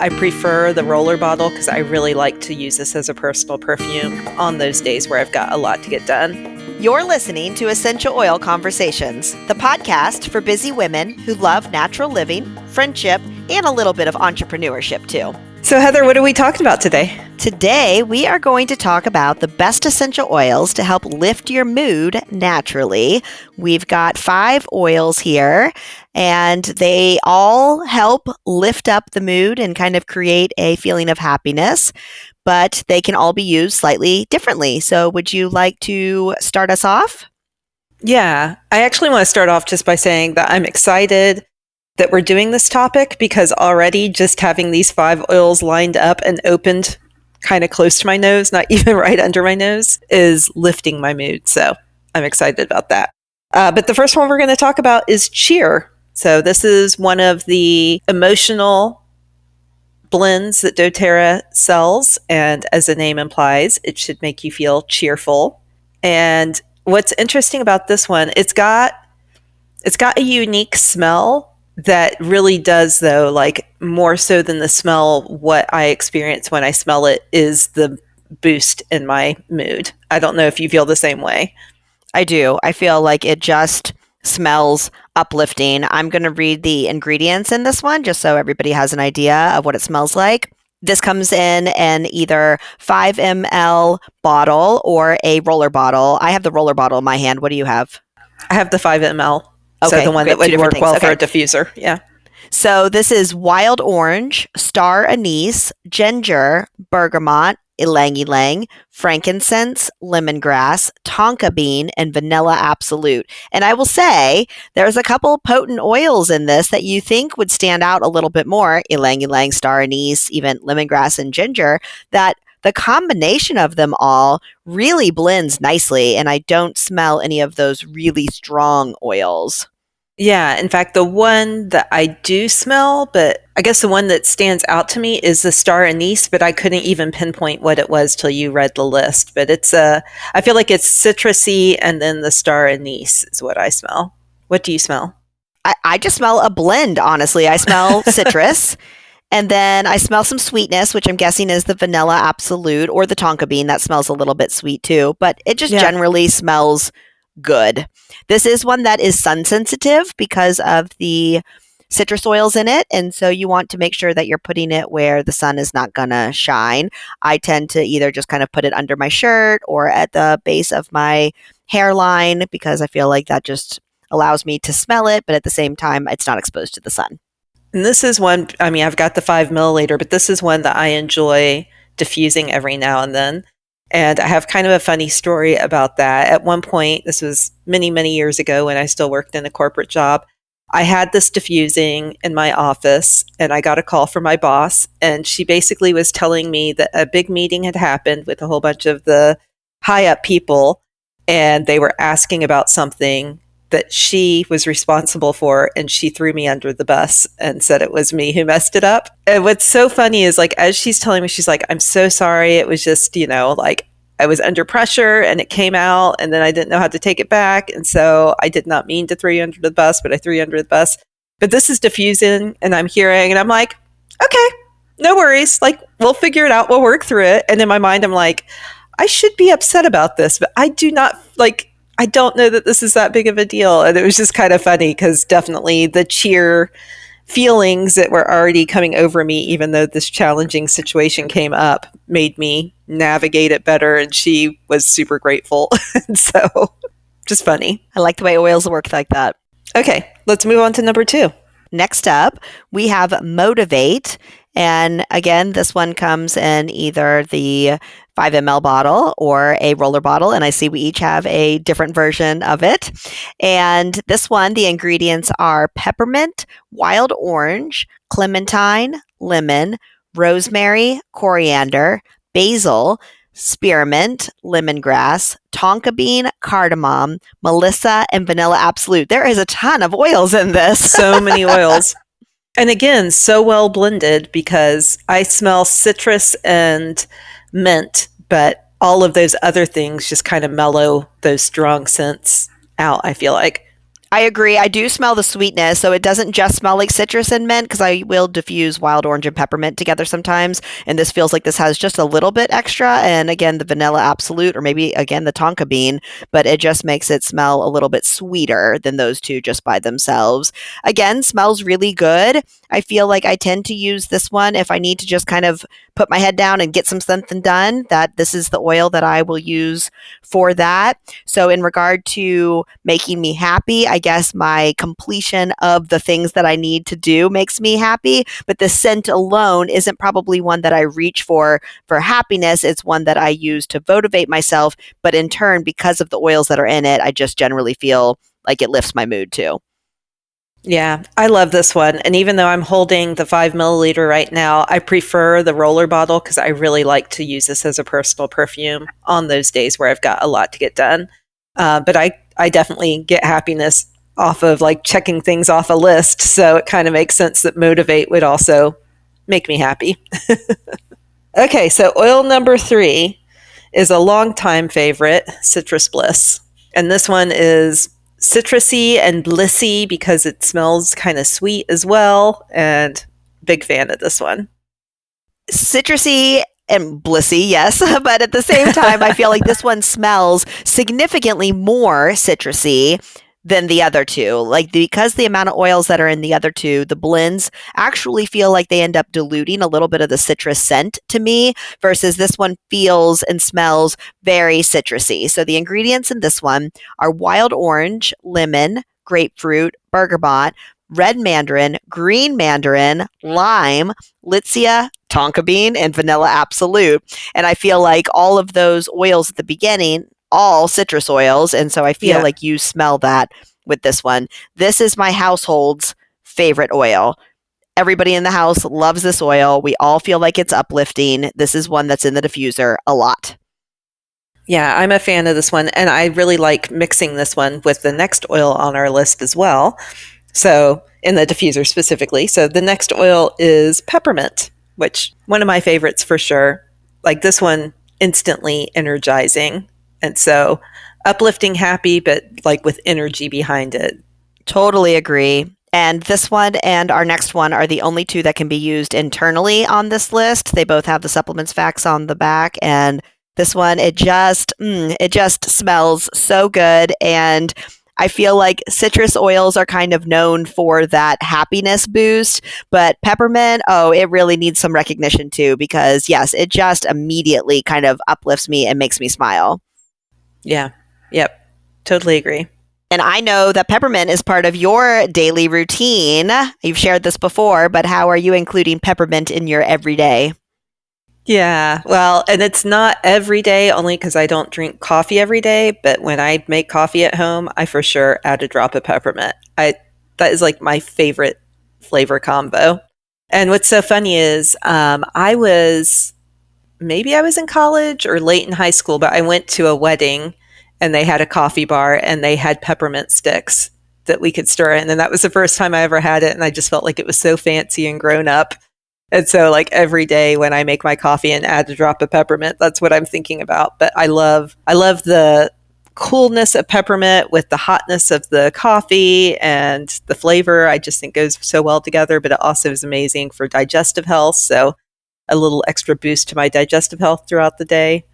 I prefer the roller bottle because I really like to use this as a personal perfume on those days where I've got a lot to get done. You're listening to Essential Oil Conversations, the podcast for busy women who love natural living, friendship, and a little bit of entrepreneurship too. So Heather, what are we talking about today? Today, we are going to talk about the best essential oils to help lift your mood naturally. We've got 5 oils here, and they all help lift up the mood and kind of create a feeling of happiness, but they can all be used slightly differently. So would you like to start us off? Yeah, I actually want to start off just by saying that I'm excited that we're doing this topic because already just having these 5 oils lined up and opened kind of close to my nose, not even right under my nose, is lifting my mood. So I'm excited about that. But the first one we're going to talk about is cheer. So this is one of the emotional blends that doTERRA sells. And as the name implies, it should make you feel cheerful. And what's interesting about this one, it's got a unique smell that really does, though, like more so than the smell, what I experience when I smell it is the boost in my mood. I don't know if you feel the same way. I do. I feel like it just smells uplifting. I'm going to read the ingredients in this one just so everybody has an idea of what it smells like. This comes in an either 5 ml bottle or a roller bottle. I have the roller bottle in my hand. What do you have? I have the 5 ml. Okay, so the one great, that would work well for a diffuser. Yeah. So this is wild orange, star anise, ginger, bergamot, ylang ylang, frankincense, lemongrass, tonka bean, and vanilla absolute. And I will say there's a couple potent oils in this that you think would stand out a little bit more, ylang ylang, star anise, even lemongrass and ginger, that the combination of them all really blends nicely, and I don't smell any of those really strong oils. Yeah, in fact, the one that I do smell, but I guess the one that stands out to me is the star anise, but I couldn't even pinpoint what it was till you read the list. But I feel like it's citrusy, and then the star anise is what I smell. What do you smell? I just smell a blend, honestly. I smell citrus. And then I smell some sweetness, which I'm guessing is the vanilla absolute or the tonka bean. That smells a little bit sweet too, but it just generally smells good. This is one that is sun sensitive because of the citrus oils in it. And so you want to make sure that you're putting it where the sun is not going to shine. I tend to either just kind of put it under my shirt or at the base of my hairline because I feel like that just allows me to smell it, but at the same time, it's not exposed to the sun. And this is one, I mean, I've got the 5 milliliter, but this is one that I enjoy diffusing every now and then. And I have kind of a funny story about that. At one point, this was many, many years ago when I still worked in a corporate job, I had this diffusing in my office and I got a call from my boss. And she basically was telling me that a big meeting had happened with a whole bunch of the high up people. And they were asking about something that she was responsible for, and she threw me under the bus and said it was me who messed it up. And what's so funny is, like, as she's telling me, she's like, I'm so sorry. It was just, like I was under pressure and it came out and then I didn't know how to take it back. And so I did not mean to throw you under the bus, but I threw you under the bus. But this is diffusing and I'm hearing and I'm like, okay, no worries. Like, we'll figure it out. We'll work through it. And in my mind, I'm like, I should be upset about this, but I don't know that this is that big of a deal. And it was just kind of funny because definitely the cheer feelings that were already coming over me, even though this challenging situation came up, made me navigate it better. And she was super grateful. So just funny. I like the way oils work like that. Okay, let's move on to number 2. Next up, we have Motivate. And again, this one comes in either the 5 ml bottle or a roller bottle. And I see we each have a different version of it. And this one, the ingredients are peppermint, wild orange, clementine, lemon, rosemary, coriander, basil, spearmint, lemongrass, tonka bean, cardamom, melissa, and vanilla absolute. There is a ton of oils in this. So many oils. And again, so well blended because I smell citrus and mint, but all of those other things just kind of mellow those strong scents out, I feel like. I agree. I do smell the sweetness, so it doesn't just smell like citrus and mint because I will diffuse wild orange and peppermint together sometimes. And this feels like this has just a little bit extra. And again, the vanilla absolute, or maybe again the tonka bean, but it just makes it smell a little bit sweeter than those two just by themselves. Again, smells really good. I feel like I tend to use this one if I need to just kind of put my head down and get something done. That this is the oil that I will use for that. So, in regard to making me happy, I guess my completion of the things that I need to do makes me happy. But the scent alone isn't probably one that I reach for happiness. It's one that I use to motivate myself. But in turn, because of the oils that are in it, I just generally feel like it lifts my mood too. Yeah, I love this one. And even though I'm holding the 5 milliliter right now, I prefer the roller bottle because I really like to use this as a personal perfume on those days where I've got a lot to get done. But I definitely get happiness off of like checking things off a list. So it kind of makes sense that Motivate would also make me happy. Okay, so oil number 3 is a longtime favorite, Citrus Bliss. And this one is citrusy and blissy because it smells kind of sweet as well. And big fan of this one. Citrusy and blissy, yes. But at the same time, I feel like this one smells significantly more citrusy than the other two. Like, because the amount of oils that are in the other two, the blends actually feel like they end up diluting a little bit of the citrus scent to me, versus this one feels and smells very citrusy. So the ingredients in this one are wild orange, lemon, grapefruit, bergamot, red mandarin, green mandarin, lime, litsea, tonka bean, and vanilla absolute. And I feel like all of those oils at the beginning, all citrus oils. And so I feel like you smell that with this one. This is my household's favorite oil. Everybody in the house loves this oil. We all feel like it's uplifting. This is one that's in the diffuser a lot. Yeah, I'm a fan of this one. And I really like mixing this one with the next oil on our list as well. So, in the diffuser specifically. So, the next oil is peppermint, which one of my favorites for sure. Like this one, instantly energizing. And so, uplifting, happy, but like with energy behind it. Totally agree. And this one and our next one are the only two that can be used internally on this list. They both have the supplements facts on the back, and this one, it just smells so good. And I feel like citrus oils are kind of known for that happiness boost, but peppermint, oh, it really needs some recognition too, because yes, it just immediately kind of uplifts me and makes me smile. Yeah. Yep. Totally agree. And I know that peppermint is part of your daily routine. You've shared this before, but how are you including peppermint in your everyday? Yeah, well, and it's not every day only because I don't drink coffee every day, but when I make coffee at home, I for sure add a drop of peppermint. I That is like my favorite flavor combo. And what's so funny is maybe I was in college or late in high school, but I went to a wedding and they had a coffee bar and they had peppermint sticks that we could stir in. And that was the first time I ever had it. And I just felt like it was so fancy and grown up. And so like every day when I make my coffee and add a drop of peppermint, that's what I'm thinking about. But I love the coolness of peppermint with the hotness of the coffee and the flavor. I just think goes so well together, but it also is amazing for digestive health. So a little extra boost to my digestive health throughout the day.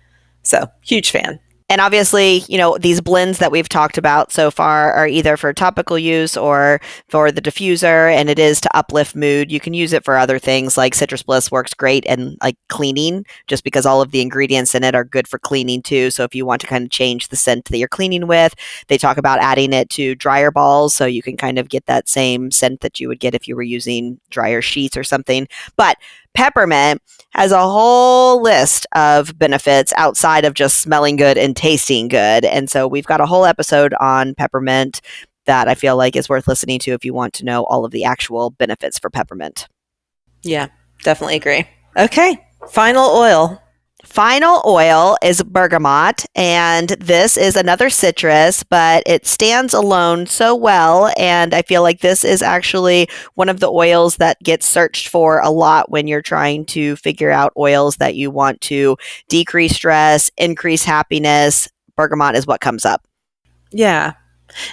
So huge fan. And obviously, these blends that we've talked about so far are either for topical use or for the diffuser, and it is to uplift mood. You can use it for other things, like Citrus Bliss works great and like cleaning, just because all of the ingredients in it are good for cleaning too. So if you want to kind of change the scent that you're cleaning with, they talk about adding it to dryer balls so you can kind of get that same scent that you would get if you were using dryer sheets or something. But peppermint has a whole list of benefits outside of just smelling good and tasting good. And so we've got a whole episode on peppermint that I feel like is worth listening to if you want to know all of the actual benefits for peppermint. Yeah, definitely agree. Okay, final oil. Final oil is bergamot, and this is another citrus, but it stands alone so well, and I feel like this is actually one of the oils that gets searched for a lot when you're trying to figure out oils that you want to decrease stress, increase happiness. Bergamot is what comes up. Yeah.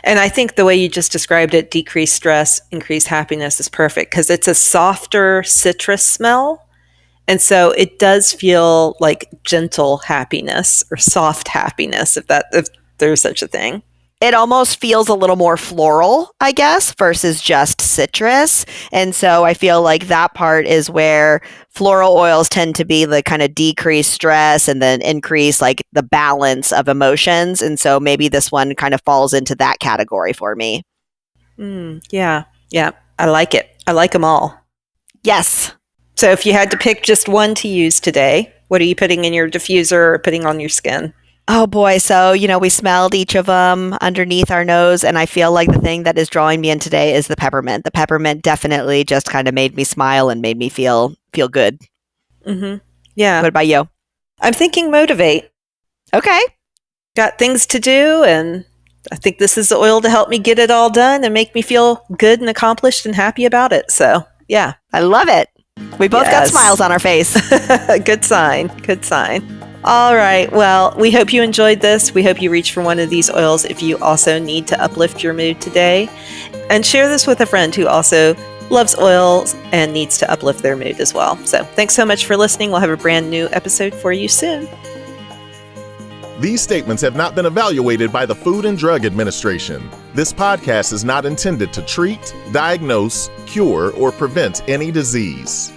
And I think the way you just described it, decreased stress, increased happiness, is perfect because it's a softer citrus smell. And so it does feel like gentle happiness or soft happiness, if there's such a thing. It almost feels a little more floral, I guess, versus just citrus. And so I feel like that part is where floral oils tend to be the kind of decrease stress and then increase like the balance of emotions. And so maybe this one kind of falls into that category for me. Yeah. I like it. I like them all. Yes. So if you had to pick just one to use today, what are you putting in your diffuser or putting on your skin? Oh boy. So, we smelled each of them underneath our nose. And I feel like the thing that is drawing me in today is the peppermint. The peppermint definitely just kind of made me smile and made me feel good. Mm-hmm. Yeah. What about you? I'm thinking motivate. Okay. Got things to do, and I think this is the oil to help me get it all done and make me feel good and accomplished and happy about it. So, yeah. I love it. We both got smiles on our face. Good sign. Good sign. All right. Well, we hope you enjoyed this. We hope you reach for one of these oils if you also need to uplift your mood today. And share this with a friend who also loves oils and needs to uplift their mood as well. So thanks so much for listening. We'll have a brand new episode for you soon. These statements have not been evaluated by the Food and Drug Administration. This podcast is not intended to treat, diagnose, cure, or prevent any disease.